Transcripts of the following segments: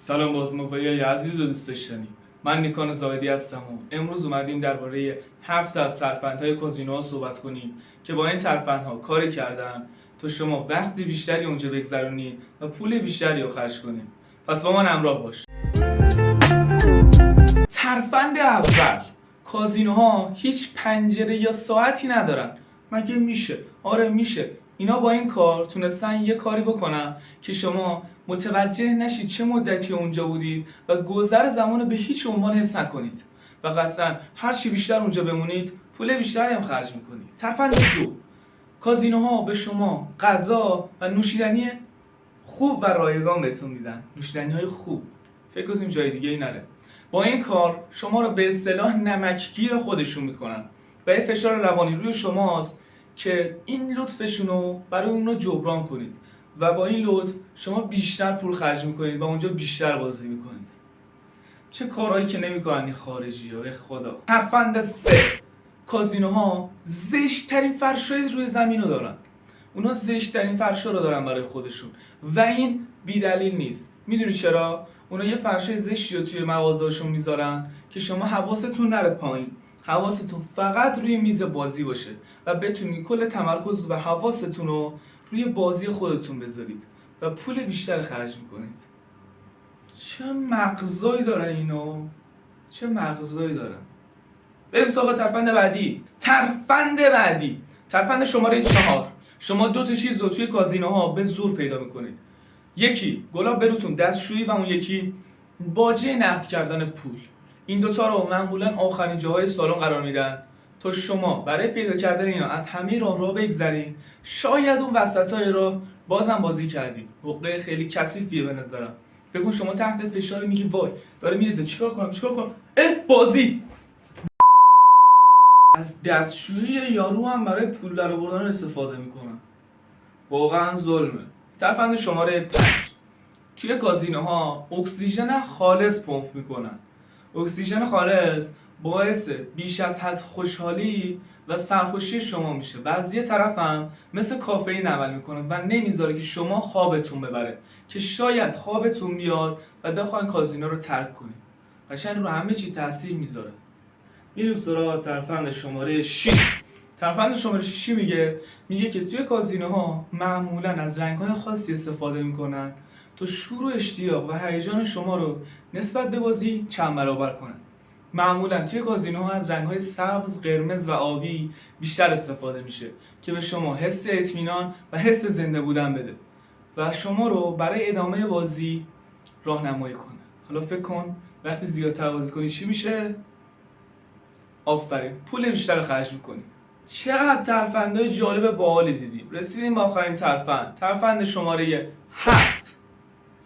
سلام بازموفایی عزیز و دوست داشتنی، من نیکان زاهدی هستم و امروز اومدیم درباره 7 از ترفندهای کازینوها صحبت کنیم که با این ترفندها کاری کردن تا شما وقت بیشتری اونجا بگذرونید و پول بیشتری رو خرج کنید. پس با من همراه باش. ترفند اول، کازینوها هیچ پنجره یا ساعتی ندارن. مگه میشه؟ آره میشه. اینا با این کار تونستن یه کاری بکنن که شما متوجه نشید چه مدتی اونجا بودید و گذر زمان به هیچ عنوان حس نکنید و قطعا هر چی بیشتر اونجا بمونید پول بیشتری هم خرج میکنید. ترفند دو، کازینوها به شما غذا و نوشیدنی خوب و رایگان بهتون میدن. نوشیدنی های خوب، فکر کنید جای دیگه ای نره. با این کار شما رو به اصطلاح نمکگیر خودشون میکنن و یه فشار روانی روی شماست که این لطفشون رو برای اون رو جبران کنید و با این لطف شما بیشتر پول خرج میکنید و اونجا بیشتر بازی میکنید. چه کارهایی که نمیکنن این خارجی ها، به خدا. ترفند سه، کازینوها زشت‌ترین فرشای روی زمین رو دارن. اونا زشت‌ترین فرشا رو دارن برای خودشون و این بی‌دلیل نیست. میدونی چرا؟ اونا یه فرشای زشتی رو توی مغازه‌شون میذارن که شما حواستون نره پایین، حواستون فقط روی میز بازی باشه و بتونید کل تمرکز و حواستون رو روی بازی خودتون بذارید و پول بیشتر خرج میکنید. چه مغزایی دارن اینو؟ چه مغزایی دارن؟ بریم سراغ ترفند بعدی. ترفند شماره 4. شما دو تا چیز رو توی کازینوها به زور پیدا میکنید. یکی گلاب بروتون دستشویی و اون یکی باجه نقد کردن پول. این دوتا رو معمولا آخرین جاهای سالن قرار میدن تا شما برای پیدا کردن اینا از همه راه بگذرین. شاید اون وسطای راه بازم بازی کردین. حقه خیلی کثیفیه به نظرم. فکر کن شما تحت فشاری میگی وای داره میریزه، چیکار کنم؟ بازی. از دستشویی یارو هم برای پول درآوردن استفاده میکنن. واقعا ظلمه. ترفند شماره 5. توی کازینوها اکسیژن خالص پمپ میکنن. اکسیژن خالص باعث بیش از حد خوشحالی و سرخوشی شما میشه و از یه طرف هم مثل کافئین عمل میکنه و نمیذاره که شما خوابتون ببره، که شاید خوابتون بیاد و بخواین کازینو رو ترک کنید. قشنگ رو همه چی تاثیر میذاره. میریم سراغ ترفند شماره 6. ترفند شماره 6 میگه که توی کازینوها معمولا از رنگ‌های خاصی استفاده میکنن تا شور و اشتیاق و هیجان شما رو نسبت به بازی چند برابر کنن. معمولا توی کازینوها از رنگ‌های سبز، قرمز و آبی بیشتر استفاده میشه که به شما حس اطمینان و حس زنده بودن بده و شما رو برای ادامه بازی راهنمایی کنه. حالا فکر کن وقتی زیادتر بازی کنی چی میشه؟ آفرین، پول بیشتر خرج میکنی. چقدر ترفندهای جالب باحالی دیدیم. رسیدیم به آخرین ترفند شماره 7.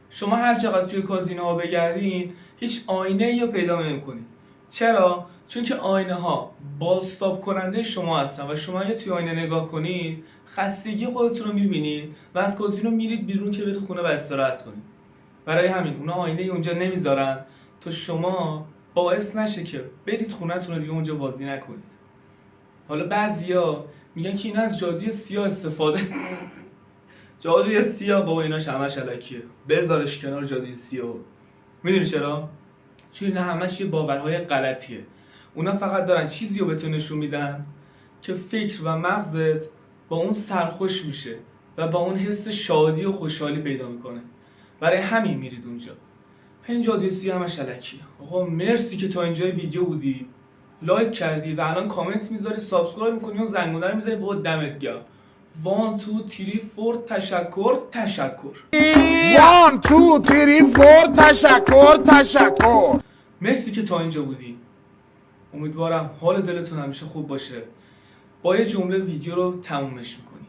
شما هر چقدر توی کازینوها بگردین هیچ آینه‌ای رو پیدا نمی‌کنید. چرا؟ چون که آینه ها بازتاب کننده شما هستن و شما اگه توی آینه نگاه کنید خستگی خودتون رو می‌بینید و از کازینو میرید بیرون که برید خونه و استراحت کنید. برای همین اونا آینه اونجا نمیذارن تا شما باعث نشه که برید خونه‌تون رو دیگه اونجا بازی نکنید. حالا بعضیا میگن که اینا از جادوی سیاه استفاده جادوی سیاه بابا ایناش همش الکیه، بذارش کنار جادوی سیاه. میدونی چرا؟ چون اینا همش یه باورهای غلطیه. اونا فقط دارن چیزی رو بهتون نشون میدن که فکر و مغزت با اون سرخوش میشه و با اون حس شادی و خوشحالی پیدا میکنه. برای همین میرید اونجا. این جادوی سیاه همش الکیه. آقا مرسی که تا اینجای ویدیو بودی، لایک کردی و الان کامنت میذاری، سابسکرایب میکنی و زنگوله رو میذاری. بابا دمت گرم. 1 2 3 4 تشکر. 1 2 3 4 تشکر. مرسی که تا اینجا بودی. امیدوارم حال دلتون همیشه خوب باشه. با یه جمله ویدیو رو تمومش میکنی.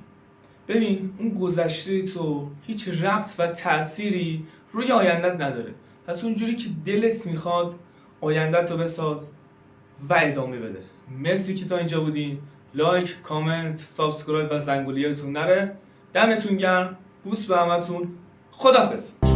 ببین اون گذشته تو هیچ ربط و تأثیری روی آیندت نداره. پس اونجوری که دلت میخواد آیندت رو بساز و ادامه بده. مرسی که تا اینجا بودین. لایک، کامنت، سابسکرایب و زنگوله یادتون نره. دمتون گرم. بوس به همتون. خداحافظ.